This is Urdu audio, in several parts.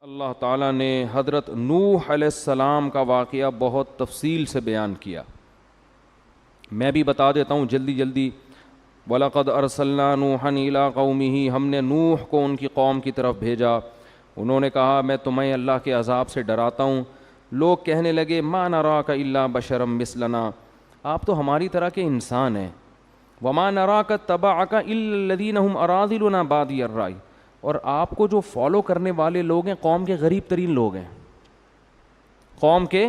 اللہ تعالیٰ نے حضرت نوح علیہ السلام کا واقعہ بہت تفصیل سے بیان کیا. میں بھی بتا دیتا ہوں جلدی جلدی. وَلَقَدْ أَرْسَلْنَا نُوحًا إِلَىٰ قَوْمِهِ، ہم نے نوح کو ان کی قوم کی طرف بھیجا. انہوں نے کہا میں تمہیں اللہ کے عذاب سے ڈراتا ہوں. لوگ کہنے لگے مَا نَرَاكَ إِلَّا بَشَرًا مِثْلَنَا، آپ تو ہماری طرح کے انسان ہیں. وَمَا نَرَاكَ اتَّبَعَكَ إِلَّا الَّذِينَ هُمْ أَرَاذِلُنَا بَادِيَ الرَّأْيِ، اور آپ کو جو فالو کرنے والے لوگ ہیں قوم کے غریب ترین لوگ ہیں. قوم کے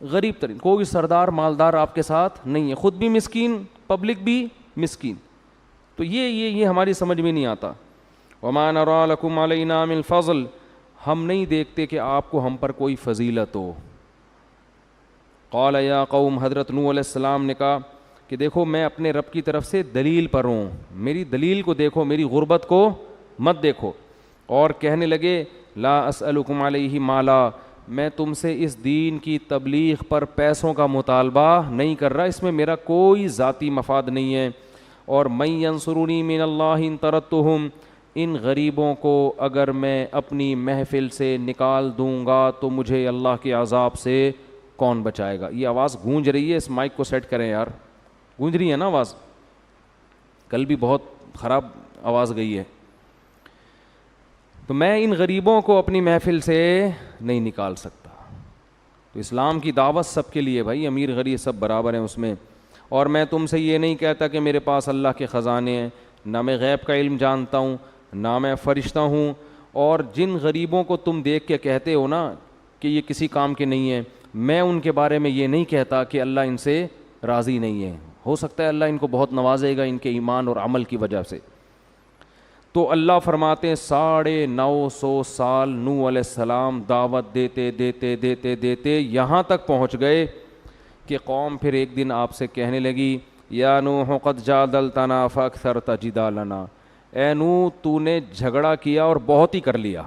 غریب ترین، کوئی سردار مالدار آپ کے ساتھ نہیں ہے، خود بھی مسکین، پبلک بھی مسکین. تو یہ ہماری سمجھ میں نہیں آتا. وَمَا نَرَىٰ لَكُمْ عَلَيْنَا مِنْ فَضْلٍ، ہم نہیں دیکھتے کہ آپ کو ہم پر کوئی فضیلت ہو. قَالَ يَا قَوْمِ، حضرت نوح علیہ السلام نے کہا کہ دیکھو میں اپنے رب کی طرف سے دلیل پر ہوں، میری دلیل کو دیکھو، میری غربت کو مت دیکھو. اور کہنے لگے لا اسألکم علیہ مالا، میں تم سے اس دین کی تبلیغ پر پیسوں کا مطالبہ نہیں کر رہا، اس میں میرا کوئی ذاتی مفاد نہیں ہے. اور من ینصرنی من اللہ ان طردتہم، ان غریبوں کو اگر میں اپنی محفل سے نکال دوں گا تو مجھے اللہ کے عذاب سے کون بچائے گا. یہ آواز گونج رہی ہے، اس مائک کو سیٹ کریں یار، گونج رہی ہے نا آواز، کل بھی بہت خراب آواز گئی ہے. تو میں ان غریبوں کو اپنی محفل سے نہیں نکال سکتا. تو اسلام کی دعوت سب کے لیے بھائی، امیر غریب سب برابر ہیں اس میں. اور میں تم سے یہ نہیں کہتا کہ میرے پاس اللہ کے خزانے ہیں، نہ میں غیب کا علم جانتا ہوں، نہ میں فرشتہ ہوں. اور جن غریبوں کو تم دیکھ کے کہتے ہو نا کہ یہ کسی کام کے نہیں ہیں، میں ان کے بارے میں یہ نہیں کہتا کہ اللہ ان سے راضی نہیں ہے. ہو سکتا ہے اللہ ان کو بہت نوازے گا ان کے ایمان اور عمل کی وجہ سے. تو اللہ فرماتے ہیں 950 سال نوح علیہ السلام دعوت دیتے دیتے دیتے دیتے یہاں تک پہنچ گئے کہ قوم پھر ایک دن آپ سے کہنے لگی یا نوح قد جادلتنا فاکثرت جدالنا، اے نوح تو نے جھگڑا کیا اور بہت ہی کر لیا،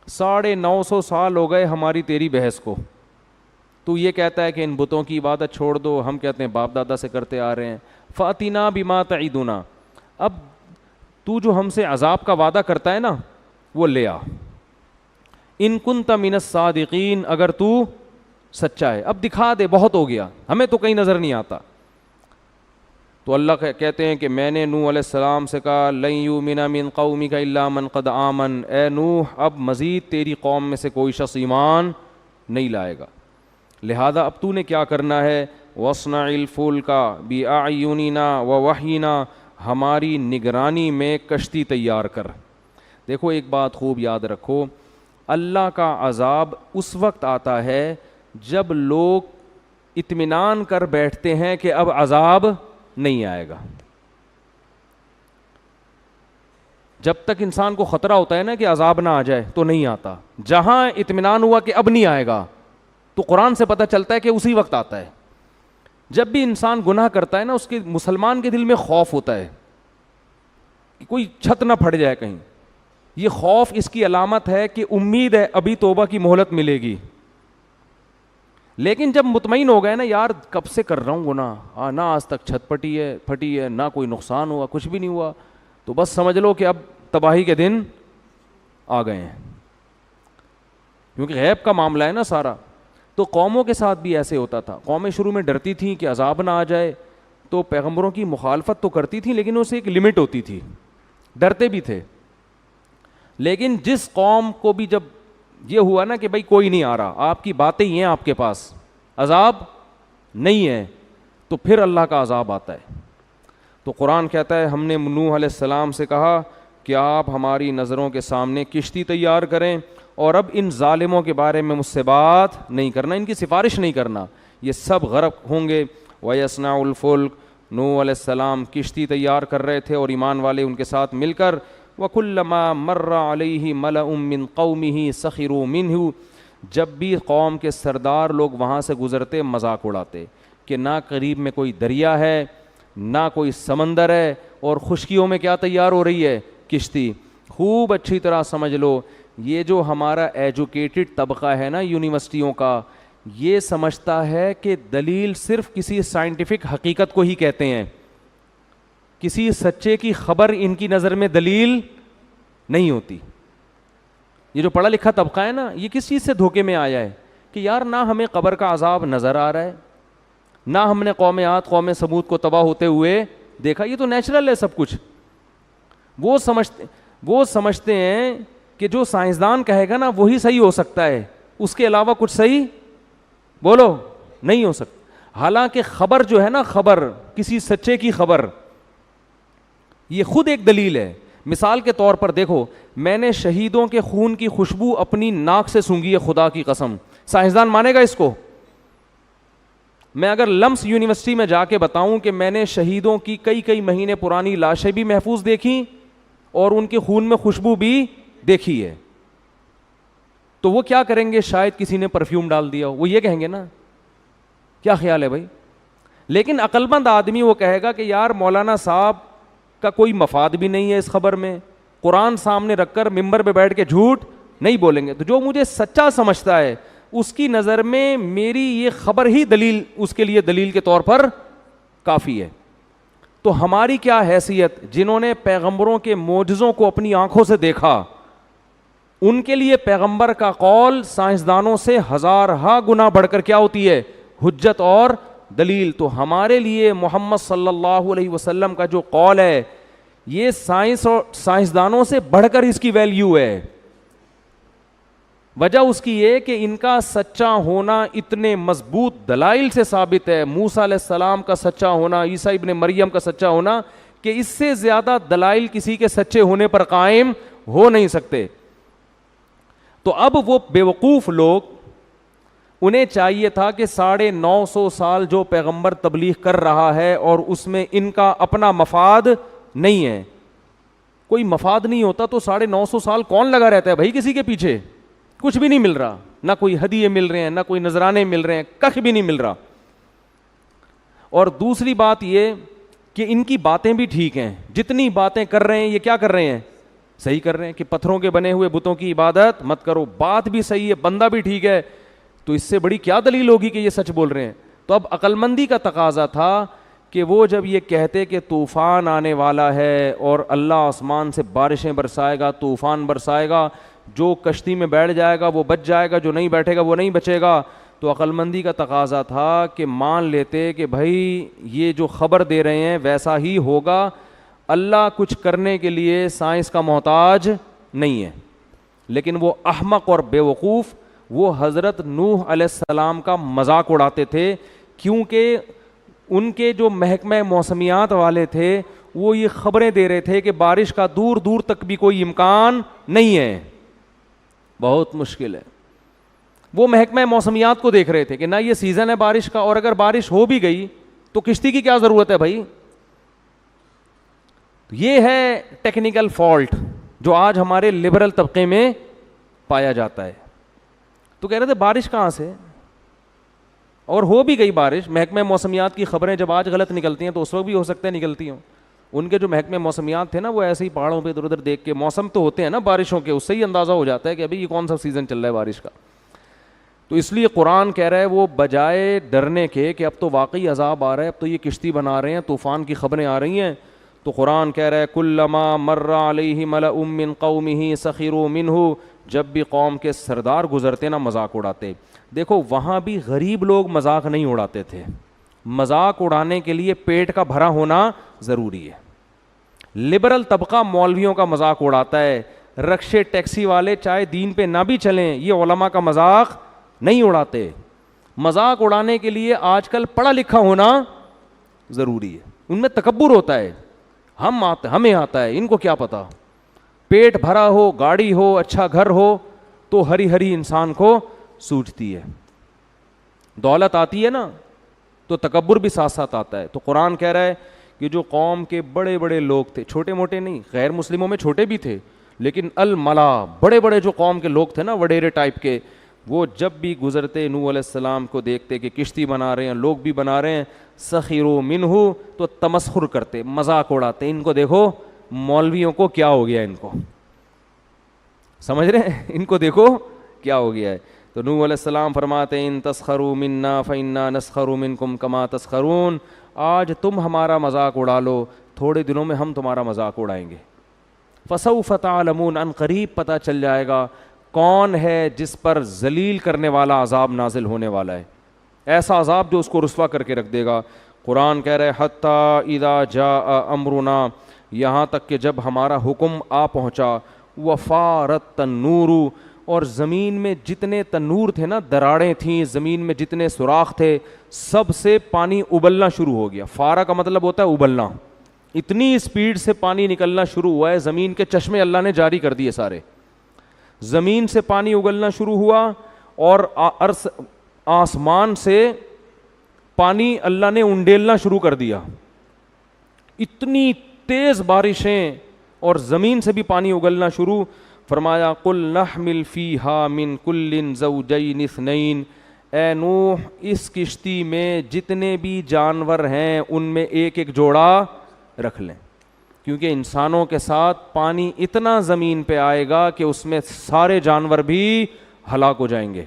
950 سال ہو گئے ہماری تیری بحث کو. تو یہ کہتا ہے کہ ان بتوں کی عبادت چھوڑ دو، ہم کہتے ہیں باپ دادا سے کرتے آ رہے ہیں. فاتنا بما تعیدنا، اب تو جو ہم سے عذاب کا وعدہ کرتا ہے نا وہ لے آ. ان کنت من الصادقین، اگر تو سچا ہے اب دکھا دے، بہت ہو گیا، ہمیں تو کہیں نظر نہیں آتا. تو اللہ کہتے ہیں کہ میں نے نوح علیہ السلام سے کہا لن یؤمن من قومک الا من قد آمن، اے نوح اب مزید تیری قوم میں سے کوئی شخص ایمان نہیں لائے گا، لہذا اب تو نے کیا کرنا ہے واصنع الفلک باعیننا ووحینا، ہماری نگرانی میں کشتی تیار کر. دیکھو ایک بات خوب یاد رکھو، اللہ کا عذاب اس وقت آتا ہے جب لوگ اطمینان کر بیٹھتے ہیں کہ اب عذاب نہیں آئے گا. جب تک انسان کو خطرہ ہوتا ہے نا کہ عذاب نہ آ جائے تو نہیں آتا. جہاں اطمینان ہوا کہ اب نہیں آئے گا تو قرآن سے پتہ چلتا ہے کہ اسی وقت آتا ہے. جب بھی انسان گناہ کرتا ہے نا اس کے مسلمان کے دل میں خوف ہوتا ہے کہ کوئی چھت نہ پھٹ جائے کہیں. یہ خوف اس کی علامت ہے کہ امید ہے ابھی توبہ کی مہلت ملے گی. لیکن جب مطمئن ہو گئے نا یار کب سے کر رہا ہوں گناہ، نہ آج تک چھت پھٹی ہے، نہ کوئی نقصان ہوا، کچھ بھی نہیں ہوا، تو بس سمجھ لو کہ اب تباہی کے دن آ گئے ہیں، کیونکہ غیب کا معاملہ ہے نا سارا. تو قوموں کے ساتھ بھی ایسے ہوتا تھا. قومیں شروع میں ڈرتی تھیں کہ عذاب نہ آ جائے تو پیغمبروں کی مخالفت تو کرتی تھیں لیکن اسے ایک لمٹ ہوتی تھی، ڈرتے بھی تھے. لیکن جس قوم کو بھی جب یہ ہوا نا کہ بھائی کوئی نہیں آ رہا، آپ کی باتیں ہی ہیں، آپ کے پاس عذاب نہیں ہے، تو پھر اللہ کا عذاب آتا ہے. تو قرآن کہتا ہے ہم نے نوح علیہ السلام سے کہا کہ آپ ہماری نظروں کے سامنے کشتی تیار کریں اور اب ان ظالموں کے بارے میں مجھ سے بات نہیں کرنا، ان کی سفارش نہیں کرنا، یہ سب غرق ہوں گے. وَيَصْنَعُ الْفُلْكَ، نوح علیہ السلام کشتی تیار کر رہے تھے اور ایمان والے ان کے ساتھ مل کر. وَكُلَّمَا مَرَّ عَلَيْهِ مَلَأٌ مِّن قَوْمِهِ سَخِرُوا مِنْهُ، جب بھی قوم کے سردار لوگ وہاں سے گزرتے مذاق اڑاتے کہ نہ قریب میں کوئی دریا ہے نہ کوئی سمندر ہے اور خشکیوں میں کیا تیار ہو رہی ہے کشتی. خوب اچھی طرح سمجھ لو یہ جو ہمارا ایجوکیٹڈ طبقہ ہے نا یونیورسٹیوں کا، یہ سمجھتا ہے کہ دلیل صرف کسی سائنٹیفک حقیقت کو ہی کہتے ہیں، کسی سچے کی خبر ان کی نظر میں دلیل نہیں ہوتی. یہ جو پڑھا لکھا طبقہ ہے نا, یہ کس چیز سے دھوکے میں آیا ہے کہ یار نہ ہمیں قبر کا عذاب نظر آ رہا ہے, نہ ہم نے قوم عاد قوم ثمود کو تباہ ہوتے ہوئے دیکھا, یہ تو نیچرل ہے سب کچھ. وہ سمجھتے ہیں کہ جو سائنسدان کہے گا نا وہی صحیح ہو سکتا ہے, اس کے علاوہ کچھ صحیح بولو نہیں ہو سکتا. حالانکہ خبر جو ہے نا, خبر کسی سچے کی خبر, یہ خود ایک دلیل ہے. مثال کے طور پر دیکھو, میں نے شہیدوں کے خون کی خوشبو اپنی ناک سے سونگھی ہے, خدا کی قسم. سائنسدان مانے گا اس کو؟ میں اگر لمس یونیورسٹی میں جا کے بتاؤں کہ میں نے شہیدوں کی کئی مہینے پرانی لاشیں بھی محفوظ دیکھی اور ان کے خون میں خوشبو بھی دیکھی ہے, تو وہ کیا کریں گے؟ شاید کسی نے پرفیوم ڈال دیا, وہ یہ کہیں گے نا. کیا خیال ہے بھائی؟ لیکن عقل مند آدمی وہ کہے گا کہ یار مولانا صاحب کا کوئی مفاد بھی نہیں ہے اس خبر میں, قرآن سامنے رکھ کر ممبر پہ بیٹھ کے جھوٹ نہیں بولیں گے. تو جو مجھے سچا سمجھتا ہے اس کی نظر میں میری یہ خبر ہی دلیل, اس کے لیے دلیل کے طور پر کافی ہے. تو ہماری کیا حیثیت, جنہوں نے پیغمبروں کے معجزوں کو اپنی آنکھوں سے دیکھا, ان کے لیے پیغمبر کا قول سائنسدانوں سے ہزارہا گنا بڑھ کر کیا ہوتی ہے؟ حجت اور دلیل. تو ہمارے لیے محمد صلی اللہ علیہ وسلم کا جو قول ہے یہ سائنس اور سائنسدانوں سے بڑھ کر اس کی ویلیو ہے. وجہ اس کی یہ کہ ان کا سچا ہونا اتنے مضبوط دلائل سے ثابت ہے, موسیٰ علیہ السلام کا سچا ہونا, عیسیٰ ابن مریم کا سچا ہونا, کہ اس سے زیادہ دلائل کسی کے سچے ہونے پر قائم ہو نہیں سکتے. تو اب وہ بیوقوف لوگ, انہیں چاہیے تھا کہ 950 سال جو پیغمبر تبلیغ کر رہا ہے اور اس میں ان کا اپنا مفاد نہیں ہے, کوئی مفاد نہیں ہوتا تو 950 سال کون لگا رہتا ہے بھائی کسی کے پیچھے؟ کچھ بھی نہیں مل رہا, نہ کوئی ہدیے مل رہے ہیں, نہ کوئی نذرانے مل رہے ہیں, کخ بھی نہیں مل رہا. اور دوسری بات یہ کہ ان کی باتیں بھی ٹھیک ہیں, جتنی باتیں کر رہے ہیں یہ کیا کر رہے ہیں؟ صحیح کر رہے ہیں کہ پتھروں کے بنے ہوئے بتوں کی عبادت مت کرو, بات بھی صحیح ہے, بندہ بھی ٹھیک ہے, تو اس سے بڑی کیا دلیل ہوگی کہ یہ سچ بول رہے ہیں؟ تو اب عقل مندی کا تقاضا تھا کہ وہ جب یہ کہتے کہ طوفان آنے والا ہے اور اللہ آسمان سے بارشیں برسائے گا, طوفان برسائے گا, جو کشتی میں بیٹھ جائے گا وہ بچ جائے گا, جو نہیں بیٹھے گا وہ نہیں بچے گا, تو عقل مندی کا تقاضا تھا کہ مان لیتے کہ بھائی یہ جو خبر دے رہے ہیں ویسا ہی ہوگا, اللہ کچھ کرنے کے لیے سائنس کا محتاج نہیں ہے. لیکن وہ احمق اور بیوقوف وہ حضرت نوح علیہ السلام کا مذاق اڑاتے تھے, کیونکہ ان کے جو محکمہ موسمیات والے تھے وہ یہ خبریں دے رہے تھے کہ بارش کا دور دور تک بھی کوئی امکان نہیں ہے, بہت مشکل ہے. وہ محکمہ موسمیات کو دیکھ رہے تھے کہ نہ یہ سیزن ہے بارش کا, اور اگر بارش ہو بھی گئی تو کشتی کی کیا ضرورت ہے بھائی. یہ ہے ٹیکنیکل فالٹ جو آج ہمارے لبرل طبقے میں پایا جاتا ہے. تو کہہ رہے تھے بارش کہاں سے, اور ہو بھی گئی بارش. محکمہ موسمیات کی خبریں جب آج غلط نکلتی ہیں تو اس وقت بھی ہو سکتا ہے نکلتی ہوں. ان کے جو محکمہ موسمیات تھے نا وہ ایسے ہی پہاڑوں پہ ادھر ادھر دیکھ کے, موسم تو ہوتے ہیں نا بارشوں کے, اس سے ہی اندازہ ہو جاتا ہے کہ ابھی یہ کون سا سیزن چل رہا ہے بارش کا. تو اس لیے قرآن کہہ رہا ہے وہ بجائے ڈرنے کے کہ اب تو واقعی عذاب آ رہا ہے, اب تو یہ کشتی بنا رہے ہیں, طوفان کی خبریں آ رہی ہیں, تو قرآن کہہ رہا ہے کلما مر علیہ ملأ من قومہ سخروا منہ, جب بھی قوم کے سردار گزرتے نا مذاق اڑاتے. دیکھو وہاں بھی غریب لوگ مذاق نہیں اڑاتے تھے, مذاق اڑانے کے لیے پیٹ کا بھرا ہونا ضروری ہے. لبرل طبقہ مولویوں کا مذاق اڑاتا ہے, رکشے ٹیکسی والے چاہے دین پہ نہ بھی چلیں یہ علماء کا مذاق نہیں اڑاتے. مذاق اڑانے کے لیے آج کل پڑھا لکھا ہونا ضروری ہے, ان میں تکبر ہوتا ہے, ہمیں آتا ہے, ان کو کیا پتا. پیٹ بھرا ہو, گاڑی ہو, اچھا گھر ہو تو ہری ہری انسان کو سوچتی ہے, دولت آتی ہے نا تو تکبر بھی ساتھ ساتھ آتا ہے. تو قرآن کہہ رہا ہے کہ جو قوم کے بڑے بڑے لوگ تھے, چھوٹے موٹے نہیں, غیر مسلموں میں چھوٹے بھی تھے, لیکن الملا بڑے بڑے جو قوم کے لوگ تھے نا وڈیرے ٹائپ کے, وہ جب بھی گزرتے نوح علیہ السلام کو دیکھتے کہ کشتی بنا رہے ہیں, لوگ بھی بنا رہے ہیں, سخروا منہ, تو تمسخر کرتے, مذاق اڑاتے. ان کو دیکھو مولویوں کو کیا ہو گیا, ان کو سمجھ رہے ہیں, ان کو دیکھو کیا ہو گیا ہے. تو نوح علیہ السلام فرماتے ہیں ان تسخروا منا فإنا نسخر منکم کما تسخرون, آج تم ہمارا مذاق اڑا لو, تھوڑے دنوں میں ہم تمہارا مذاق اڑائیں گے. فسوف تعلمون, ان قریب پتہ چل جائے گا کون ہے جس پر ذلیل کرنے والا عذاب نازل ہونے والا ہے, ایسا عذاب جو اس کو رسوا کر کے رکھ دے گا. قرآن کہہ رہے حتیٰ اذا جاء امرنا, یہاں تک کہ جب ہمارا حکم آ پہنچا, وفارت تنور, اور زمین میں جتنے تنور تھے نا, دراڑیں تھیں زمین میں, جتنے سوراخ تھے, سب سے پانی ابلنا شروع ہو گیا. فارا کا مطلب ہوتا ہے ابلنا. اتنی اسپیڈ سے پانی نکلنا شروع ہوا ہے, زمین کے چشمے اللہ نے جاری کر دیے سارے. زمین سے پانی اگلنا شروع ہوا اور آسمان سے پانی اللہ نے انڈیلنا شروع کر دیا. اتنی تیز بارشیں اور زمین سے بھی پانی اگلنا شروع. فرمایا قل نحمل فیہا من کل زوجین اثنین, اے نوح اس کشتی میں جتنے بھی جانور ہیں ان میں ایک ایک جوڑا رکھ لیں, کیونکہ انسانوں کے ساتھ پانی اتنا زمین پہ آئے گا کہ اس میں سارے جانور بھی ہلاک ہو جائیں گے.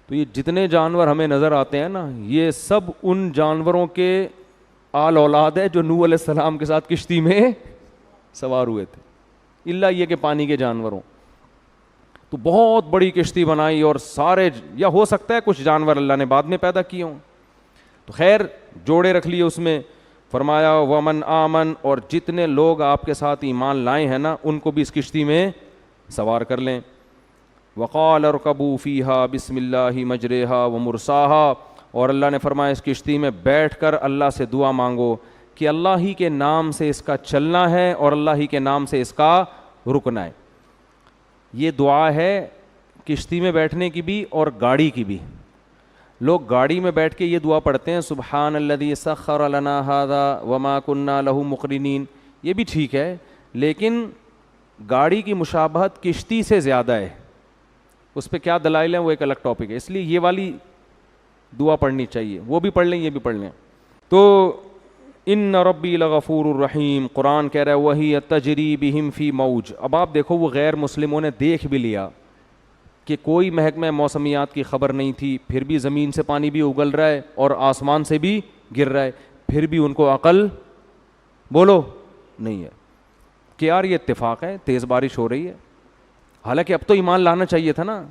تو یہ جتنے جانور ہمیں نظر آتے ہیں نا, یہ سب ان جانوروں کے آل اولاد ہے جو نوح علیہ السلام کے ساتھ کشتی میں سوار ہوئے تھے, الا یہ کہ پانی کے جانوروں. تو بہت بڑی کشتی بنائی اور سارے, یا ہو سکتا ہے کچھ جانور اللہ نے بعد میں پیدا کیے ہوں. تو خیر جوڑے رکھ لیے اس میں. فرمایا ومن آمن, اور جتنے لوگ آپ کے ساتھ ایمان لائے ہیں نا ان کو بھی اس کشتی میں سوار کر لیں. وقال ارکبوا فیہا بسم اللہ مجریہا ومرساہا, اور اللہ نے فرمایا اس کشتی میں بیٹھ کر اللہ سے دعا مانگو کہ اللہ ہی کے نام سے اس کا چلنا ہے اور اللہ ہی کے نام سے اس کا رکنا ہے. یہ دعا ہے کشتی میں بیٹھنے کی بھی اور گاڑی کی بھی. لوگ گاڑی میں بیٹھ کے یہ دعا پڑھتے ہیں سبحان الذی سخر لنا ھذا وما کننا لہ مقرنین, یہ بھی ٹھیک ہے, لیکن گاڑی کی مشابہت کشتی سے زیادہ ہے. اس پہ کیا دلائل ہیں وہ ایک الگ ٹاپک ہے, اس لیے یہ والی دعا پڑھنی چاہیے, وہ بھی پڑھ لیں یہ بھی پڑھ لیں. تو ان ربی لغفور الرحیم, قرآن کہہ رہا ہے وہی تجری بہم فی موج. اب آپ دیکھو وہ غیر مسلموں نے دیکھ بھی لیا کہ کوئی محکمہ موسمیات کی خبر نہیں تھی, پھر بھی زمین سے پانی بھی اگل رہا ہے اور آسمان سے بھی گر رہا ہے, پھر بھی ان کو عقل بولو نہیں ہے کہ یار یہ اتفاق ہے, تیز بارش ہو رہی ہے. حالانکہ اب تو ایمان لانا چاہیے تھا نا,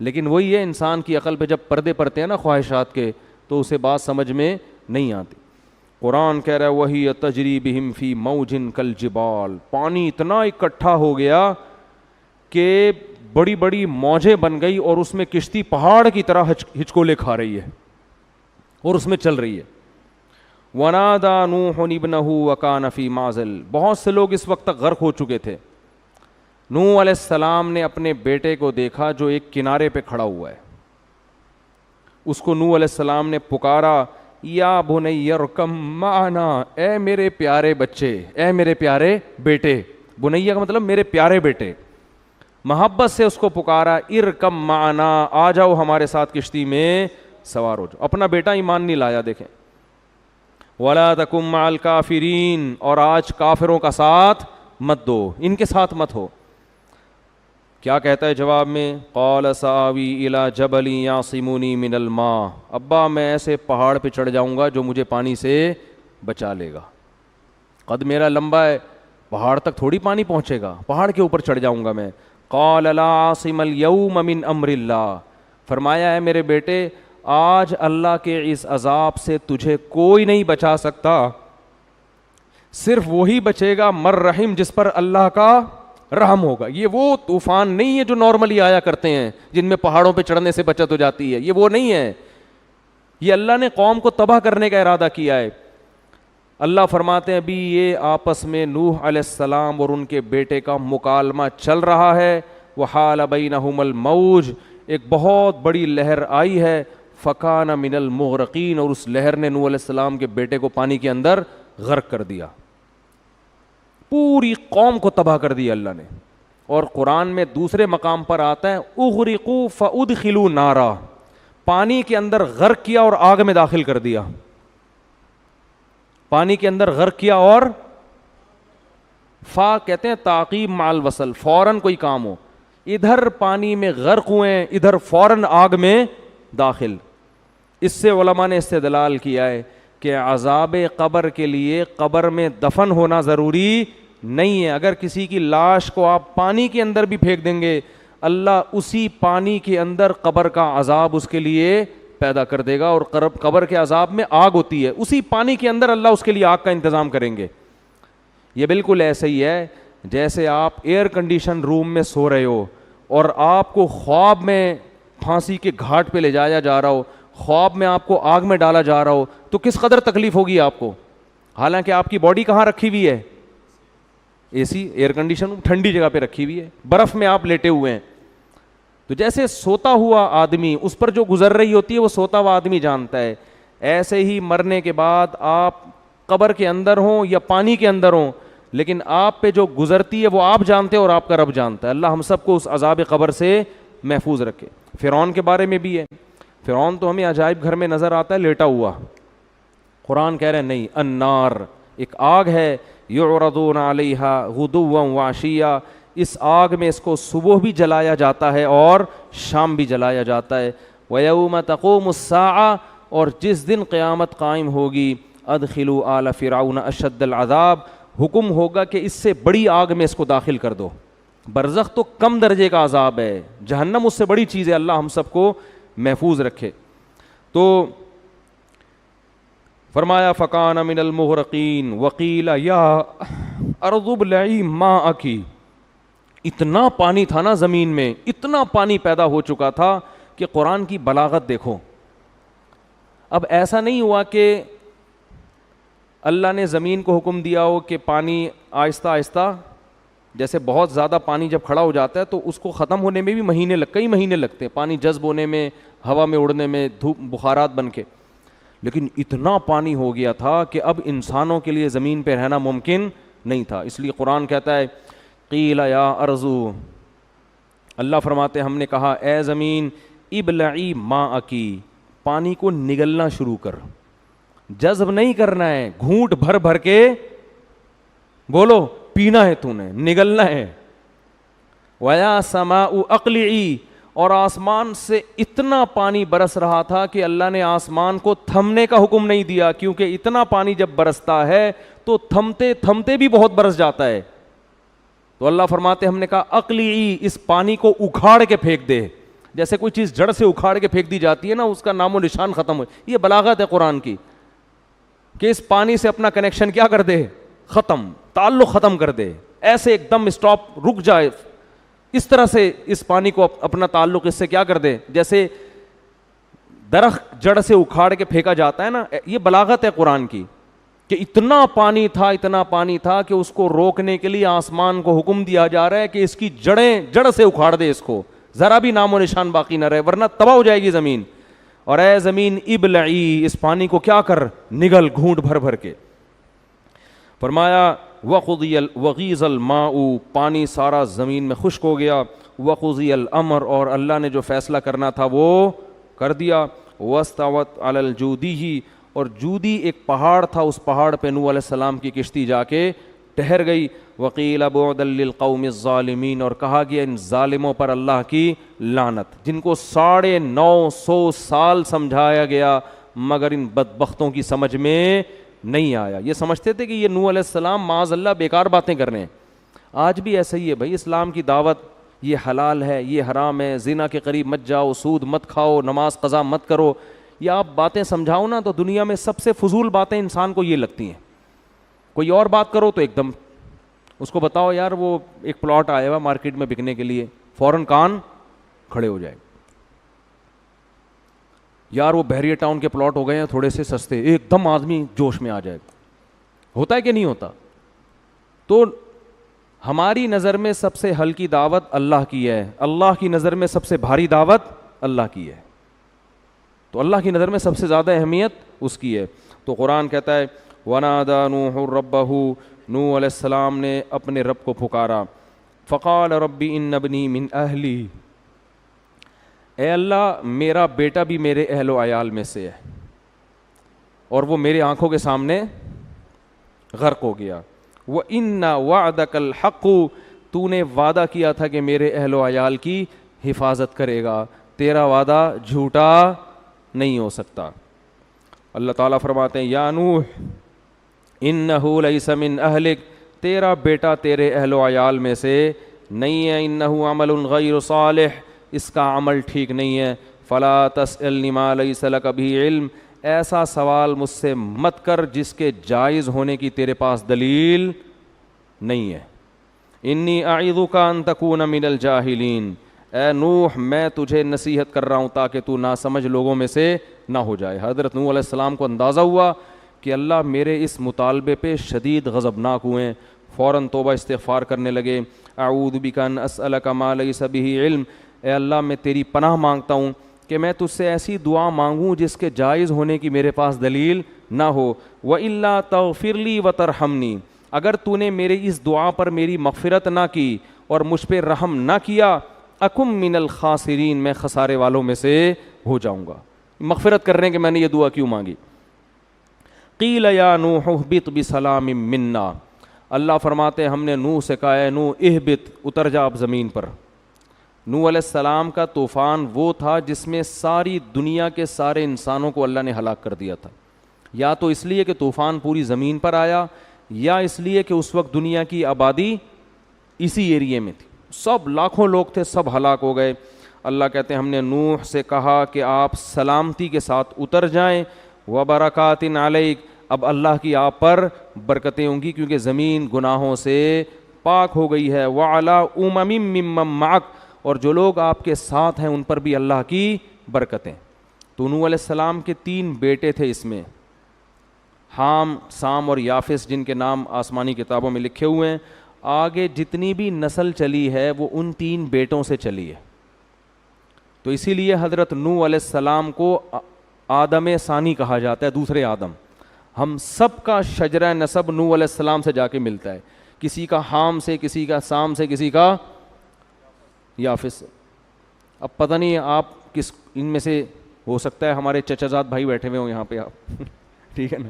لیکن وہی ہے انسان کی عقل پہ جب پردے پڑتے ہیں نا خواہشات کے, تو اسے بات سمجھ میں نہیں آتی. قرآن کہہ رہا ہے وہی تجری بہم فی موج کالجبال, پانی اتنا اکٹھا ہو گیا کہ بڑی بڑی موجیں بن گئی اور اس میں کشتی پہاڑ کی طرح ہچکولے کھا رہی ہے اور اس میں چل رہی ہے. ونادى نوح ابنہ وکان فی معزل, بہت سے لوگ اس وقت تک غرق ہو چکے تھے. نوح علیہ السلام نے اپنے بیٹے کو دیکھا جو ایک کنارے پہ کھڑا ہوا ہے. اس کو نوح علیہ السلام نے پکارا یا بنی ارکم معنا, اے میرے پیارے بچے, اے میرے پیارے بیٹے. بنیا کا مطلب میرے پیارے بیٹے, محبت سے اس کو پکارا. ارکم معنا, آ جاؤ ہمارے ساتھ کشتی میں سوار ہو جاؤ. اپنا بیٹا ایمان نہیں لایا, دیکھیں. ولا تکن مع الکافرین, اور آج کافروں کا ساتھ مت دو, ان کے ساتھ مت ہو. کیا کہتا ہے جواب میں؟ قال سآوی الی جبل یعصمنی من الماء, ابا میں ایسے پہاڑ پہ چڑھ جاؤں گا جو مجھے پانی سے بچا لے گا. قد میرا لمبا ہے, پہاڑ تک تھوڑی پانی پہنچے گا, پہاڑ کے اوپر چڑھ جاؤں گا میں. قال لا عاصم اليوم من امر اللہ, فرمایا ہے میرے بیٹے آج اللہ کے اس عذاب سے تجھے کوئی نہیں بچا سکتا, صرف وہی بچے گا مر رحم, جس پر اللہ کا رحم ہوگا. یہ وہ طوفان نہیں ہے جو نارملی آیا کرتے ہیں جن میں پہاڑوں پہ چڑھنے سے بچت ہو جاتی ہے, یہ وہ نہیں ہے. یہ اللہ نے قوم کو تباہ کرنے کا ارادہ کیا ہے. اللہ فرماتے ہیں ابھی یہ آپس میں نوح علیہ السلام اور ان کے بیٹے کا مکالمہ چل رہا ہے. وحال بینہم الموج, ایک بہت بڑی لہر آئی ہے. فکان من المغرقین, اور اس لہر نے نوح علیہ السلام کے بیٹے کو پانی کے اندر غرق کر دیا, پوری قوم کو تباہ کر دیا اللہ نے. اور قرآن میں دوسرے مقام پر آتا ہے اغرقوا فادخلوا نارا, پانی کے اندر غرق کیا اور آگ میں داخل کر دیا. پانی کے اندر غرق کیا اور فا کہتے ہیں تعقیب مع الوصل, فوراً کوئی کام ہو. ادھر پانی میں غرق ہوئے, ادھر فوراً آگ میں داخل. اس سے علماء نے استدلال کیا ہے کہ عذاب قبر کے لیے قبر میں دفن ہونا ضروری نہیں ہے. اگر کسی کی لاش کو آپ پانی کے اندر بھی پھینک دیں گے, اللہ اسی پانی کے اندر قبر کا عذاب اس کے لیے پیدا کر دے گا. اور قبر کے عذاب میں آگ ہوتی ہے, اسی پانی کے اندر اللہ اس کے لیے آگ کا انتظام کریں گے. یہ بالکل ایسے ہی ہے جیسے آپ ایئر کنڈیشن روم میں سو رہے ہو اور آپ کو خواب میں پھانسی کے گھاٹ پہ لے جایا جا رہا ہو, خواب میں آپ کو آگ میں ڈالا جا رہا ہو, تو کس قدر تکلیف ہوگی آپ کو. حالانکہ آپ کی باڈی کہاں رکھی ہوئی ہے, اے سی ایئر کنڈیشن ٹھنڈی جگہ پہ رکھی ہوئی ہے, برف میں آپ لیٹے ہوئے ہیں. تو جیسے سوتا ہوا آدمی, اس پر جو گزر رہی ہوتی ہے وہ سوتا ہوا آدمی جانتا ہے, ایسے ہی مرنے کے بعد آپ قبر کے اندر ہوں یا پانی کے اندر ہوں, لیکن آپ پہ جو گزرتی ہے وہ آپ جانتے ہیں اور آپ کا رب جانتا ہے. اللہ ہم سب کو اس عذاب قبر سے محفوظ رکھے. فرعون کے بارے میں بھی ہے. فرعون تو ہمیں عجائب گھر میں نظر آتا ہے لیٹا ہوا, قرآن کہہ رہے ہیں نہیں, النار ایک آگ ہے, یعرضون علیہا غدوا وعشیا, اس آگ میں اس کو صبح بھی جلایا جاتا ہے اور شام بھی جلایا جاتا ہے. ویوم تقوم الساعہ, اور جس دن قیامت قائم ہوگی, ادخلوا آل فرعون اشد العذاب, حکم ہوگا کہ اس سے بڑی آگ میں اس کو داخل کر دو. برزخ تو کم درجے کا عذاب ہے, جہنم اس سے بڑی چیز ہے. اللہ ہم سب کو محفوظ رکھے. تو فرمایا فکان من المغرقین وقیل یا ارض ابلعی ماءک, اتنا پانی تھا نا زمین میں, اتنا پانی پیدا ہو چکا تھا کہ قرآن کی بلاغت دیکھو. اب ایسا نہیں ہوا کہ اللہ نے زمین کو حکم دیا ہو کہ پانی آہستہ آہستہ, جیسے بہت زیادہ پانی جب کھڑا ہو جاتا ہے تو اس کو ختم ہونے میں بھی کئی مہینے لگتے ہیں, پانی جذب ہونے میں, ہوا میں اڑنے میں, دھوپ بخارات بن کے. لیکن اتنا پانی ہو گیا تھا کہ اب انسانوں کے لیے زمین پہ رہنا ممکن نہیں تھا. اس لیے قرآن کہتا ہے قیل یا ارضو, اللہ فرماتے ہم نے کہا اے زمین ابلعی ماءکی, پانی کو نگلنا شروع کر, جذب نہیں کرنا ہے, گھونٹ بھر بھر کے بولو پینا ہے تو نے, نگلنا ہے. وَيَا سَمَاءُ أَقْلِعِي, اور آسمان سے اتنا پانی برس رہا تھا کہ اللہ نے آسمان کو تھمنے کا حکم نہیں دیا, کیونکہ اتنا پانی جب برستا ہے تو تھمتے تھمتے بھی بہت برس جاتا ہے. تو اللہ فرماتے ہم نے کہا اقلعی, اس پانی کو اکھاڑ کے پھینک دے. جیسے کوئی چیز جڑ سے اکھاڑ کے پھینک دی جاتی ہے نا, اس کا نام و نشان ختم ہو. یہ بلاغت ہے قرآن کی کہ اس پانی سے اپنا کنیکشن کیا کر دے, ختم, تعلق ختم کر دے, ایسے ایک دم اسٹاپ, رک جائے. اس طرح سے اس پانی کو اپنا تعلق اس سے کیا کر دے, جیسے درخت جڑ سے اکھاڑ کے پھینکا جاتا ہے نا. یہ بلاغت ہے قرآن کی کہ اتنا پانی تھا کہ اس کو روکنے کے لیے آسمان کو حکم دیا جا رہا ہے کہ اس کی جڑیں جڑ سے اکھاڑ دے, اس کو ذرا بھی نام و نشان باقی نہ رہے, ورنہ تباہ ہو جائے گی زمین. اور اے زمین ابلعی, اس پانی کو کیا کر, نگل, گھونٹ بھر بھر کے. فرمایا وغیض الماء, پانی سارا زمین میں خشک ہو گیا. وقضی الامر, اور اللہ نے جو فیصلہ کرنا تھا وہ کر دیا. واستوت علی الجودی, اور جودی ایک پہاڑ تھا, اس پہاڑ پہ نوح علیہ السلام کی کشتی جا کے ٹھہر گئی. وقیل بعدا للقوم الظالمین, اور کہا گیا ان ظالموں پر اللہ کی لعنت, جن کو 950 سال سمجھایا گیا مگر ان بدبختوں کی سمجھ میں نہیں آیا. یہ سمجھتے تھے کہ یہ نوح علیہ السلام معاذ اللہ بیکار باتیں کر رہے ہیں. آج بھی ایسا ہی ہے بھائی, اسلام کی دعوت, یہ حلال ہے, یہ حرام ہے, زنا کے قریب مت جاؤ, سود مت کھاؤ, نماز قضا مت کرو, یہ آپ باتیں سمجھاؤ نا تو دنیا میں سب سے فضول باتیں انسان کو یہ لگتی ہیں. کوئی اور بات کرو تو ایک دم اس کو بتاؤ یار وہ ایک پلاٹ آیا ہوا مارکیٹ میں بکنے کے لیے, فوراً کان کھڑے ہو جائے, یار وہ بحریہ ٹاؤن کے پلاٹ ہو گئے ہیں تھوڑے سے سستے, ایک دم آدمی جوش میں آ جائے. ہوتا ہے کہ نہیں ہوتا؟ تو ہماری نظر میں سب سے ہلکی دعوت اللہ کی ہے, اللہ کی نظر میں سب سے بھاری دعوت اللہ کی ہے, تو اللہ کی نظر میں سب سے زیادہ اہمیت اس کی ہے. تو قرآن کہتا ہے وَنَادَى نُوحٌ رَبَّهُ, نوح علیہ السلام نے اپنے رب کو پکارا. فقال رب ان ابنی من اہلی, اے اللہ میرا بیٹا بھی میرے اہل و عیال میں سے ہے اور وہ میرے آنکھوں کے سامنے غرق ہو گیا. وَإِنَّ وَعْدَكَ الْحَقُّ, تو نے وعدہ کیا تھا کہ میرے اہل و عیال کی حفاظت کرے گا, تیرا وعدہ جھوٹا نہیں ہو سکتا. اللہ تعالیٰ فرماتے ہیں یا نوح انہ لیس من اہلک, تیرا بیٹا تیرے اہل و عیال میں سے نہیں ہے، انہ عمل غیر صالح، اس کا عمل ٹھیک نہیں ہے، فلا تسألنی ما لیس لک بہ علم، ایسا سوال مجھ سے مت کر جس کے جائز ہونے کی تیرے پاس دلیل نہیں ہے، انی اعظک ان تکون من الجاہلین، اے نوح میں تجھے نصیحت کر رہا ہوں تاکہ تو ناسمجھ لوگوں میں سے نہ ہو جائے۔ حضرت نوح علیہ السلام کو اندازہ ہوا کہ اللہ میرے اس مطالبے پہ شدید غضبناک ہوئے، فوراً توبہ استغفار کرنے لگے۔ اعوذ بک ان اسألک ما لیس بہ علم، اے اللہ میں تیری پناہ مانگتا ہوں کہ میں تجھ سے ایسی دعا مانگوں جس کے جائز ہونے کی میرے پاس دلیل نہ ہو، وَإِلَّا تَغْفِرْ لِي وَتَرْحَمْنِي، اگر تو نے میرے اس دعا پر میری مغفرت نہ کی اور مجھ پہ رحم نہ کیا، اکم من الخاسرین، میں خسارے والوں میں سے ہو جاؤں گا۔ مغفرت کرنے کے میں نے یہ دعا کیوں مانگی؟ قیل یا نوح اہبط بسلام منا، اللہ فرماتے ہیں ہم نے نوح سے کہا، اے نوح اہبط، اتر جا اب زمین پر۔ نوح علیہ السلام کا طوفان وہ تھا جس میں ساری دنیا کے سارے انسانوں کو اللہ نے ہلاک کر دیا تھا، یا تو اس لیے کہ طوفان پوری زمین پر آیا، یا اس لیے کہ اس وقت دنیا کی آبادی اسی ایریے میں تھی، سب لاکھوں لوگ تھے، سب ہلاک ہو گئے۔ اللہ کہتے ہیں ہم نے نوح سے کہا کہ آپ سلامتی کے ساتھ اتر جائیں، وبرکات علیک، اب اللہ کی آپ پر برکتیں ہوں گی کیونکہ زمین گناہوں سے پاک ہو گئی ہے، وعلی ممن معک، اور جو لوگ آپ کے ساتھ ہیں ان پر بھی اللہ کی برکتیں۔ تو نوح علیہ السلام کے 3 بیٹے تھے اس میں، حام، سام اور یافس، جن کے نام آسمانی کتابوں میں لکھے ہوئے ہیں۔ آگے جتنی بھی نسل چلی ہے وہ ان 3 بیٹوں سے چلی ہے، تو اسی لیے حضرت نوح علیہ السلام کو آدم ثانی کہا جاتا ہے، دوسرے آدم۔ ہم سب کا شجرہ نسب نوح علیہ السلام سے جا کے ملتا ہے، کسی کا حام سے، کسی کا سام سے، کسی کا یافس سے۔ اب پتہ نہیں آپ کس ان میں سے، ہو سکتا ہے ہمارے چچا زاد بھائی بیٹھے ہوئے ہوں یہاں پہ آپ ٹھیک ہے نا۔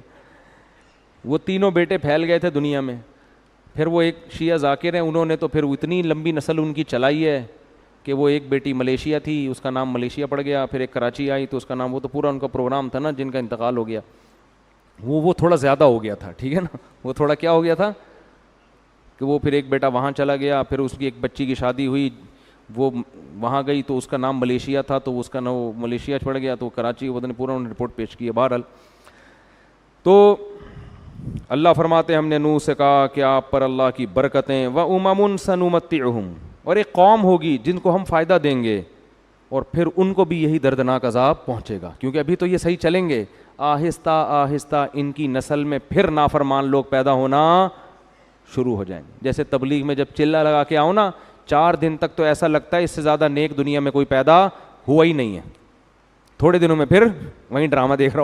وہ تینوں بیٹے پھیل گئے تھے دنیا میں، پھر وہ ایک شیعہ ذاکر ہیں، انہوں نے تو پھر اتنی لمبی نسل ان کی چلائی ہے کہ وہ ایک بیٹی ملیشیا تھی، اس کا نام ملیشیا پڑ گیا، پھر ایک کراچی آئی تو اس کا نام، وہ تو پورا ان کا پروگرام تھا نا، جن کا انتقال ہو گیا وہ تھوڑا زیادہ ہو گیا تھا، ٹھیک ہے نا، وہ تھوڑا کیا ہو گیا تھا کہ وہ پھر ایک بیٹا وہاں چلا گیا، پھر اس کی ایک بچی کی شادی ہوئی، وہ وہاں گئی تو اس کا نام ملیشیا تھا، تو اس کا نام ملیشیا پڑ گیا، تو کراچی وہ پورا انہوں نے رپورٹ پیش کی ہے۔ بہرحال تو اللہ فرماتے ہیں ہم نے نوح سے کہا کہ آپ پر اللہ کی برکتیں، وَأُمَمٌ سَنُمَتِّعُهُمْ، اور ایک قوم ہوگی جن کو ہم فائدہ دیں گے اور پھر ان کو بھی یہی دردناک عذاب پہنچے گا، کیونکہ ابھی تو یہ صحیح چلیں گے، آہستہ آہستہ ان کی نسل میں پھر نافرمان لوگ پیدا ہونا شروع ہو جائیں گے۔ جیسے تبلیغ میں جب چلہ لگا کے آؤ نا، 4 دن تک تو ایسا لگتا ہے اس سے زیادہ نیک دنیا میں کوئی پیدا ہوا ہی نہیں ہے، تھوڑے دنوں میں پھر وہیں ڈرامہ دیکھ رہا ہو